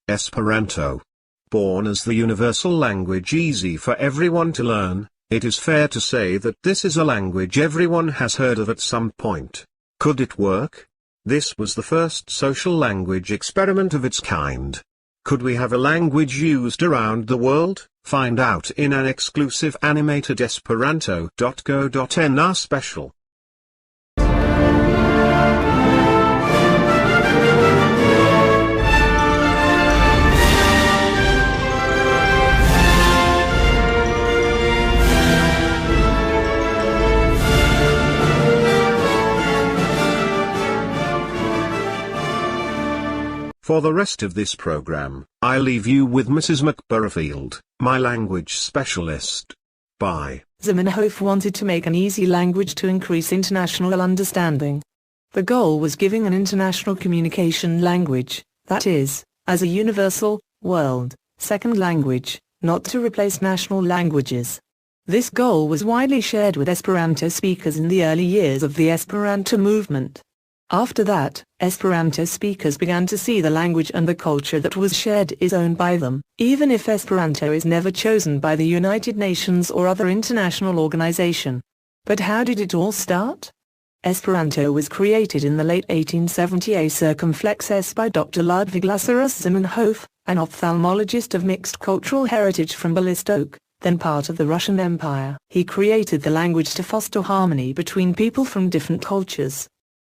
Esperanto. Born as the universal language easy for everyone to learn, it is fair to say that this is a language everyone has heard of at some point. Could it work? This was the first social language experiment of its kind. Could we have a language used around the world? Find out in an exclusive animated Esperanto.go.nr special. For the rest of this program, I leave you with Mrs. McBurfield, my language specialist. Bye. Zamenhof wanted to make an easy language to increase international understanding. The goal was giving an international communication language, that is, as a universal, world, second language, not to replace national languages. This goal was widely shared with Esperanto speakers in the early years of the Esperanto movement. After that, Esperanto speakers began to see the language and the culture that was shared is owned by them, even if Esperanto is never chosen by the United Nations or other international organization. But how did it all start? Esperanto was created in the late 1870s circumflexes by Dr. Ludwig Lazarus Zamenhof, an ophthalmologist of mixed cultural heritage from Bialystok, then part of the Russian Empire. He created the language to foster harmony between people from different cultures.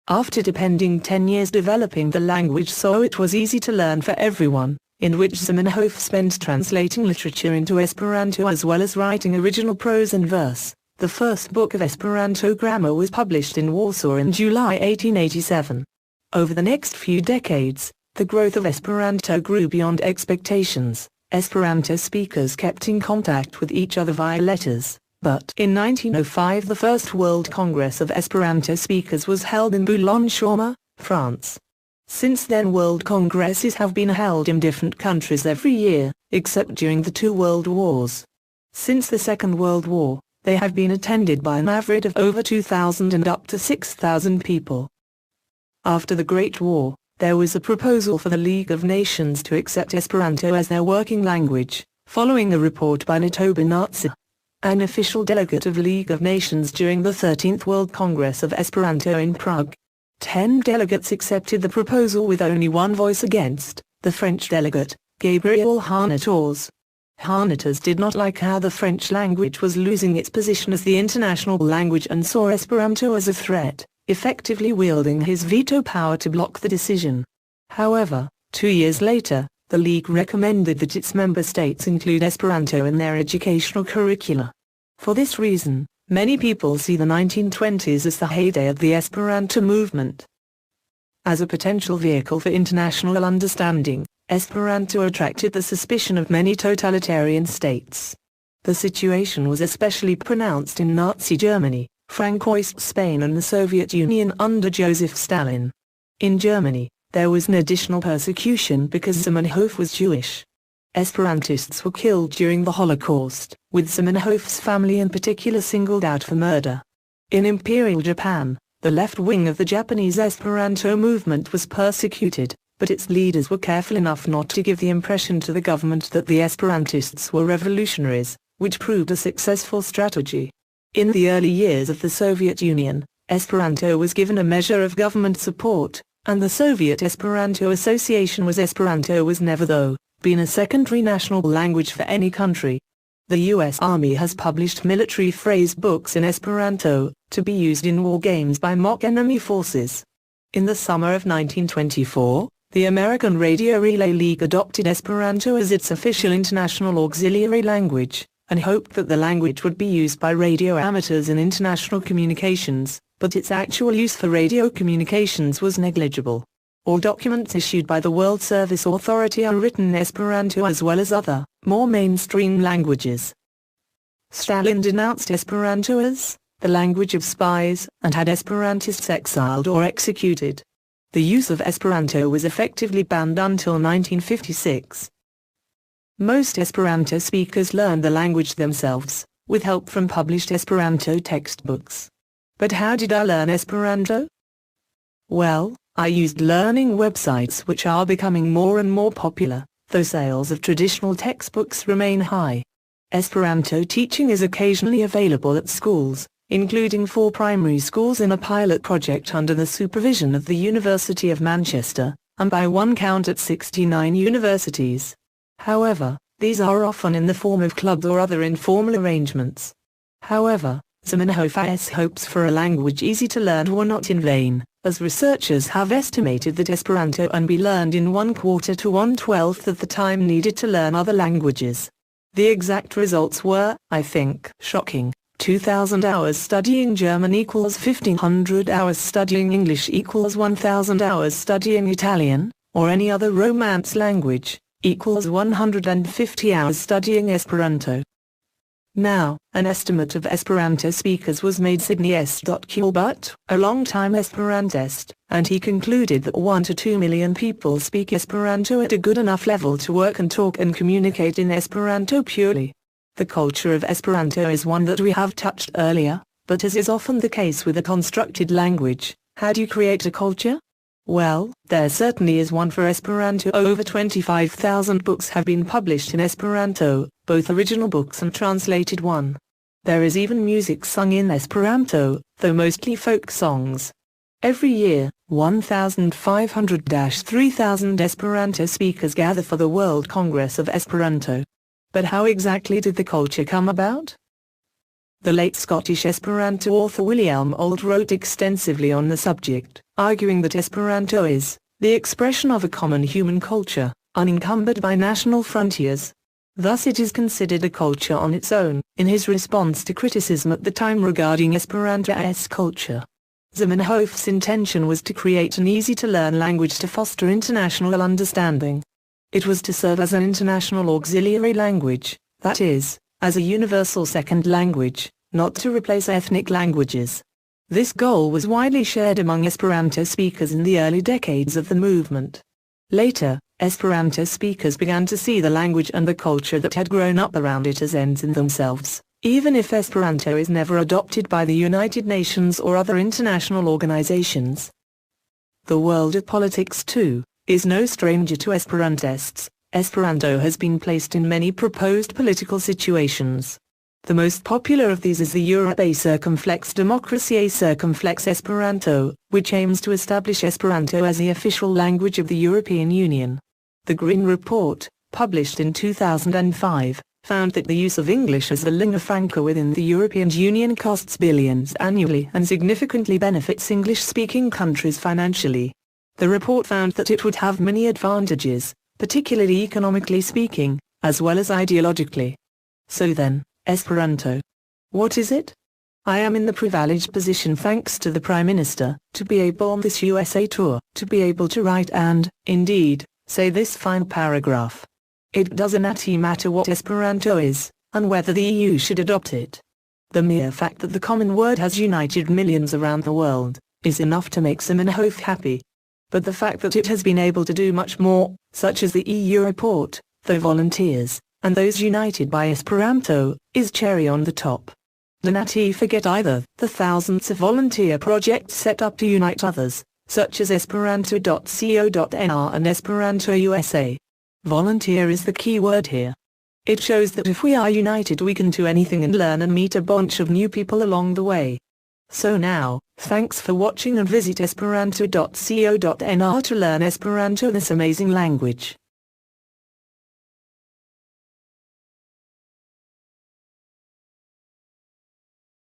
After depending 10 years developing the language so it was easy to learn for everyone, in which Zamenhof spent translating literature into Esperanto as well as writing original prose and verse, the first book of Esperanto grammar was published in Warsaw in July 1887. Over the next few decades, the growth of Esperanto grew beyond expectations. Esperanto speakers kept in contact with each other via letters. But in 1905 the first World Congress of Esperanto speakers was held in Boulogne-sur-Mer, France. Since then World Congresses have been held in different countries every year, except during the two World Wars. Since the Second World War, they have been attended by an average of over 2,000 and up to 6,000 people. After the Great War, there was a proposal for the League of Nations to accept Esperanto as their working language, following a report by Natobanatsa, an official delegate of League of Nations during the 13th World Congress of Esperanto in Prague. 10 delegates accepted the proposal with only one voice against, the French delegate, Gabriel Harnators. Harnators did not like how the French language was losing its position as the international language and saw Esperanto as a threat, effectively wielding his veto power to block the decision. However, 2 years later, the League recommended that its member states include Esperanto in their educational curricula. For this reason, many people see the 1920s as the heyday of the Esperanto movement. As a potential vehicle for international understanding, Esperanto attracted the suspicion of many totalitarian states. The situation was especially pronounced in Nazi Germany, Francoist Spain and the Soviet Union under Joseph Stalin. In Germany, there was an additional persecution because Zamenhof was Jewish. Esperantists were killed during the Holocaust, with Zamenhof's family in particular singled out for murder. In Imperial Japan, the left wing of the Japanese Esperanto movement was persecuted, but its leaders were careful enough not to give the impression to the government that the Esperantists were revolutionaries, which proved a successful strategy. In the early years of the Soviet Union, Esperanto was given a measure of government support, and the Soviet Esperanto Association was never though, been a secondary national language for any country. The U.S. Army has published military phrase books in Esperanto, to be used in war games by mock enemy forces. In the summer of 1924, the American Radio Relay League adopted Esperanto as its official international auxiliary language, and hoped that the language would be used by radio amateurs in international communications, but its actual use for radio communications was negligible. All documents issued by the World Service Authority are written in Esperanto as well as other, more mainstream languages. Stalin denounced Esperanto as the language of spies, and had Esperantists exiled or executed. The use of Esperanto was effectively banned until 1956. Most Esperanto speakers learned the language themselves, with help from published Esperanto textbooks. But how did I learn Esperanto? Well, I used learning websites which are becoming more and more popular, though sales of traditional textbooks remain high. Esperanto teaching is occasionally available at schools, including 4 primary schools in a pilot project under the supervision of the University of Manchester, and by one count at 69 universities. However, these are often in the form of clubs or other informal arrangements. However, Zamenhof's hopes for a language easy to learn were not in vain, as researchers have estimated that Esperanto can be learned in 1/4 to 1/12 of the time needed to learn other languages. The exact results were, I think, shocking. 2,000 hours studying German equals 1,500 hours studying English equals 1,000 hours studying Italian, or any other Romance language, equals 150 hours studying Esperanto. Now, an estimate of Esperanto speakers was made Sidney S. Kulbut, a long-time Esperantist, and he concluded that 1 to 2 million people speak Esperanto at a good enough level to work and talk and communicate in Esperanto purely. The culture of Esperanto is one that we have touched earlier, but as is often the case with a constructed language, how do you create a culture? Well, there certainly is one for Esperanto. Over 25,000 books have been published in Esperanto, both original books and translated one. There is even music sung in Esperanto, though mostly folk songs. Every year, 1,500–3,000 Esperanto speakers gather for the World Congress of Esperanto. But how exactly did the culture come about? The late Scottish Esperanto author William Auld wrote extensively on the subject, arguing that Esperanto is the expression of a common human culture, unencumbered by national frontiers. Thus it is considered a culture on its own, in his response to criticism at the time regarding Esperanto's culture. Zamenhof's intention was to create an easy-to-learn language to foster international understanding. It was to serve as an international auxiliary language, that is, as a universal second language, not to replace ethnic languages. This goal was widely shared among Esperanto speakers in the early decades of the movement. Later, Esperanto speakers began to see the language and the culture that had grown up around it as ends in themselves, even if Esperanto is never adopted by the United Nations or other international organizations. The world of politics, too, is no stranger to Esperantists. Esperanto has been placed in many proposed political situations. The most popular of these is the Europe a Circumflex Democracy a Circumflex Esperanto, which aims to establish Esperanto as the official language of the European Union. The Green Report, published in 2005, found that the use of English as the lingua franca within the European Union costs billions annually and significantly benefits English-speaking countries financially. The report found that it would have many advantages, particularly economically speaking, as well as ideologically. So then, Esperanto. What is it? I am in the privileged position, thanks to the Prime Minister, to be able on this USA tour, to be able to write and, indeed, say this fine paragraph. It doesn't matter what Esperanto is, and whether the EU should adopt it. The mere fact that the common word has united millions around the world, is enough to make Zamenhof happy. But the fact that it has been able to do much more, such as the EU report, the volunteers, and those united by Esperanto, is cherry on the top. Do not forget either the thousands of volunteer projects set up to unite others, such as Esperanto.co.nr and Esperanto USA. Volunteer is the key word here. It shows that if we are united we can do anything and learn and meet a bunch of new people along the way. So now, thanks for watching and visit Esperanto.co.nr to learn Esperanto, this amazing language.